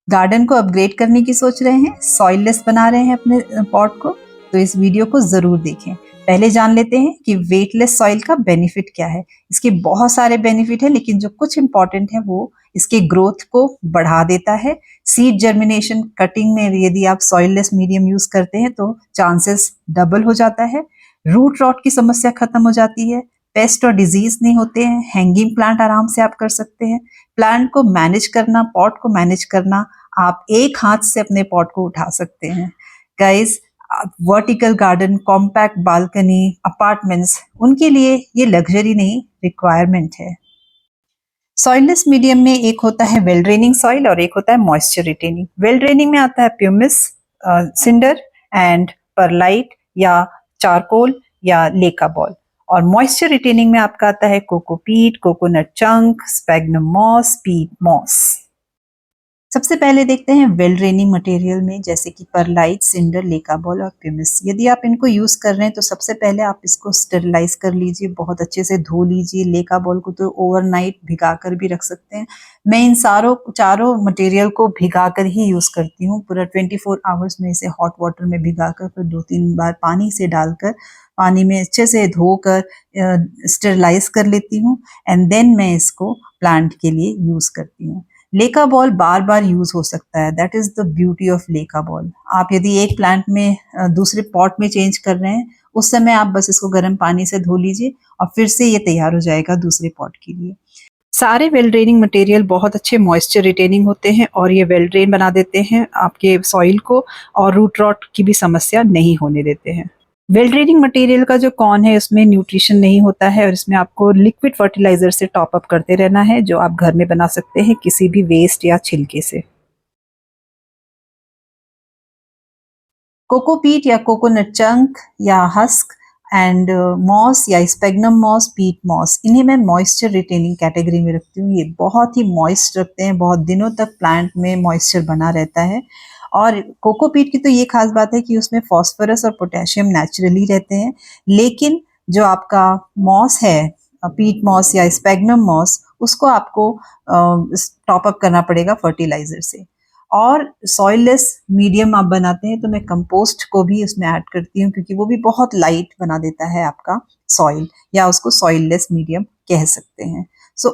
Garden को upgrade करने की सोच रहे हैं, सॉइल लेस बना रहे हैं अपने पॉट को, तो इस वीडियो को जरूर देखें। पहले जान लेते हैं कि वेटलेस सॉइल का बेनिफिट क्या है। इसके बहुत सारे बेनिफिट है, लेकिन जो कुछ इंपॉर्टेंट है वो इसके ग्रोथ को बढ़ा देता है। सीड जर्मिनेशन कटिंग में यदि आप सॉइल लेस मीडियम यूज करते हैं तो चांसेस डबल हो जाता है। रूट रॉट की समस्या खत्म हो जाती है। पेस्ट और डिजीज नहीं होते हैं। हैंगिंग प्लांट आराम से आप कर सकते हैं। प्लांट को मैनेज करना, पॉट को मैनेज करना, आप एक हाथ से अपने पॉट को उठा सकते हैं। Guys, vertical garden, compact balcony, apartments, उनके लिए ये लग्जरी नहीं, रिक्वायरमेंट है। सॉइललेस मीडियम में एक होता है वेल ड्रेनिंग सॉइल और एक होता है मॉइस्चर रिटेनिंग। वेल ड्रेनिंग में आता है प्यूमिस, सिंडर एंड परलाइट या चारकोल या लेका बॉल। और मॉइस्चर रिटेनिंग में आपका आता है cocopeat, coconut chunk, sphagnum moss, peat moss. सबसे पहले देखते हैं वेल ड्रेनिंग मटेरियल में, जैसे कि परलाइट, सिंडर, लेका बॉल और प्यूमिस। यदि आप इनको यूज कर रहे हैं तो सबसे पहले आप इसको स्टेरिलाइज कर लीजिए, बहुत अच्छे से धो लीजिए। लेका बॉल को तो ओवरनाइट भिगा कर भी रख सकते हैं। मैं इन चारों मटेरियल को भिगा कर ही यूज करती हूँ। पूरा 24 आवर्स में इसे हॉट वाटर में भिगा कर फिर 2-3 बार पानी से डालकर, पानी में अच्छे से धोकर स्टेरिलाइज कर लेती हूँ एंड देन मैं इसको प्लांट के लिए यूज करती हूँ। लेका बॉल बार बार यूज हो सकता है, that is the beauty of लेका बॉल। आप यदि एक प्लांट में दूसरे पॉट में चेंज कर रहे हैं, उस समय आप बस इसको गर्म पानी से धो लीजिए और फिर से ये तैयार हो जाएगा दूसरे पॉट के लिए। सारे वेल ड्रेनिंग मटेरियल बहुत अच्छे मॉइस्चर रिटेनिंग होते हैं और ये वेल ड्रेन बना देते हैं आपके सॉइल को, और रूट रॉट की भी समस्या नहीं होने देते हैं। वेल ड्रेनिंग मटेरियल का जो कॉन है, उसमें न्यूट्रिशन नहीं होता है और इसमें आपको लिक्विड फर्टिलाइजर से टॉप अप करते रहना है, जो आप घर में बना सकते हैं किसी भी वेस्ट या छिलके से। कोकोपीट या कोकोनट चंक या हस्क एंड मॉस या स्पेग्नम मॉस, पीट मॉस, इन्हें मैं मॉइस्चर रिटेनिंग कैटेगरी में रखती हूँ। ये बहुत ही मॉइस्ट रखते हैं, बहुत दिनों तक प्लांट में मॉइस्चर बना रहता है। और कोकोपीट की तो ये खास बात है कि उसमें फॉस्फोरस और पोटेशियम नेचुरली रहते हैं, लेकिन जो आपका मॉस है, पीट मॉस या स्पेग्नम मॉस, उसको आपको टॉप अप करना पड़ेगा फर्टिलाइजर से। और सॉइललेस मीडियम आप बनाते हैं तो मैं कंपोस्ट को भी उसमें ऐड करती हूँ, क्योंकि वो भी बहुत लाइट बना देता है आपका सॉइल, या उसको सॉइललेस मीडियम कह सकते हैं। सो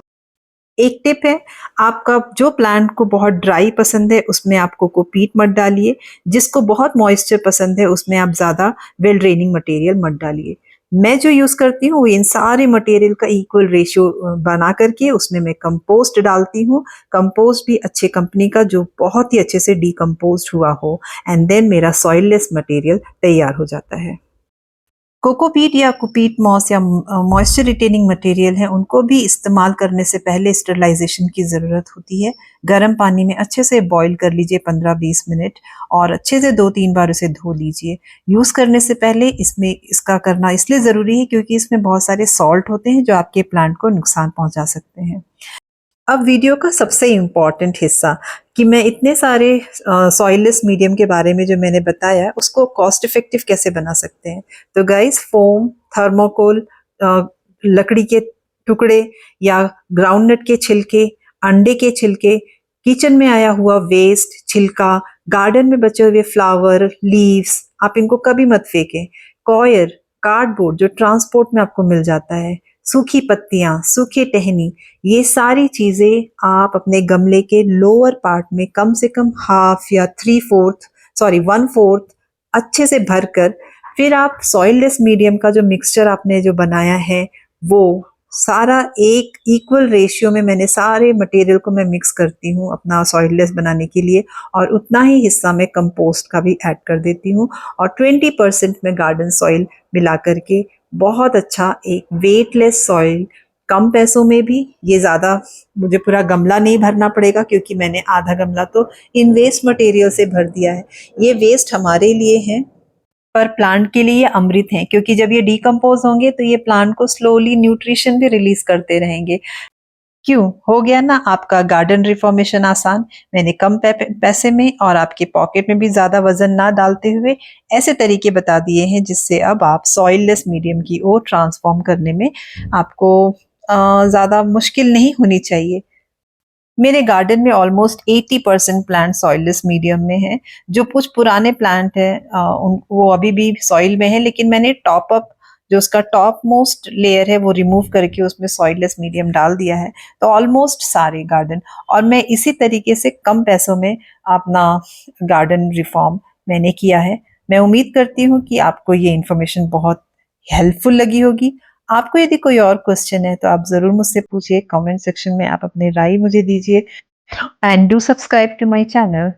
एक टिप है, आपका जो प्लांट को बहुत ड्राई पसंद है उसमें आप कोकोपीट मत डालिए, जिसको बहुत मॉइस्चर पसंद है उसमें आप ज़्यादा वेल ड्रेनिंग मटेरियल मत डालिए। मैं जो यूज़ करती हूँ इन सारे मटेरियल का इक्वल रेशियो बना करके उसमें मैं कंपोस्ट डालती हूँ। कंपोस्ट भी अच्छे कंपनी का, जो बहुत ही अच्छे से डिकम्पोज हुआ हो, एंड देन मेरा सॉइललेस मटेरियल तैयार हो जाता है। कोकोपीट या कुपीट मॉस या मॉइस्चर रिटेनिंग मटेरियल है, उनको भी इस्तेमाल करने से पहले स्टरलाइजेशन की ज़रूरत होती है। गर्म पानी में अच्छे से बॉईल कर लीजिए 15-20 मिनट और अच्छे से 2-3 बार उसे धो लीजिए। यूज़ करने से पहले इसमें इसका करना इसलिए ज़रूरी है क्योंकि इसमें बहुत सारे सॉल्ट होते हैं जो आपके प्लांट को नुकसान पहुंचा सकते हैं। अब वीडियो का सबसे इम्पॉर्टेंट हिस्सा, कि मैं इतने सारे सॉइललेस मीडियम के बारे में जो मैंने बताया उसको कॉस्ट इफेक्टिव कैसे बना सकते हैं। तो गाइस, फोम, थर्मोकोल, लकड़ी के टुकड़े या ग्राउंडनट के छिलके, अंडे के छिलके, किचन में आया हुआ वेस्ट, छिलका, गार्डन में बचे हुए फ्लावर, लीव्स, आप इनको कभी मत फेंकें। कॉयर, कार्डबोर्ड जो ट्रांसपोर्ट में आपको मिल जाता है, सूखी पत्तियां, सूखे टहनी, ये सारी चीजें आप अपने गमले के लोअर पार्ट में कम से कम हाफ या 1/4 अच्छे से भरकर, फिर आप सॉइललेस मीडियम का जो मिक्सचर आपने जो बनाया है वो सारा एक इक्वल रेशियो में मैंने सारे मटेरियल को मैं मिक्स करती हूँ अपना सॉइललेस बनाने के लिए, और उतना ही हिस्सा मैं कंपोस्ट का भी ऐड कर देती हूँ और 20% में गार्डन सॉइल मिला करके बहुत अच्छा एक वेटलेस सॉइल, कम पैसों में भी, ये ज़्यादा मुझे पूरा गमला नहीं भरना पड़ेगा क्योंकि मैंने आधा गमला तो इन वेस्ट मटेरियल से भर दिया है। ये वेस्ट हमारे लिए हैं, पर प्लांट के लिए ये अमृत हैं, क्योंकि जब ये डिकम्पोज होंगे तो ये प्लांट को स्लोली न्यूट्रिशन भी रिलीज करते रहेंगे। क्यों हो गया ना आपका गार्डन रिफॉर्मेशन आसान। मैंने कम पैसे में और आपके पॉकेट में भी ज्यादा वजन ना डालते हुए ऐसे तरीके बता दिए हैं जिससे अब आप सॉइललेस मीडियम की ओर ट्रांसफॉर्म करने में आपको ज्यादा मुश्किल नहीं होनी चाहिए। मेरे गार्डन में ऑलमोस्ट 80% प्लांट सॉइललेस मीडियम में है। जो कुछ पुराने प्लांट हैं वो अभी भी सॉइल में है, लेकिन मैंने टॉप अप जो उसका टॉप मोस्ट लेयर है वो रिमूव करके उसमें सॉइललेस मीडियम डाल दिया है। तो ऑलमोस्ट सारे गार्डन, और मैं इसी तरीके से कम पैसों में अपना गार्डन रिफॉर्म मैंने किया है। मैं उम्मीद करती हूँ कि आपको ये इन्फॉर्मेशन बहुत हेल्पफुल लगी होगी। आपको यदि कोई और क्वेश्चन है तो आप ज़रूर मुझसे पूछिए, कमेंट सेक्शन में आप अपनी राय मुझे दीजिए, and do subscribe to my channel.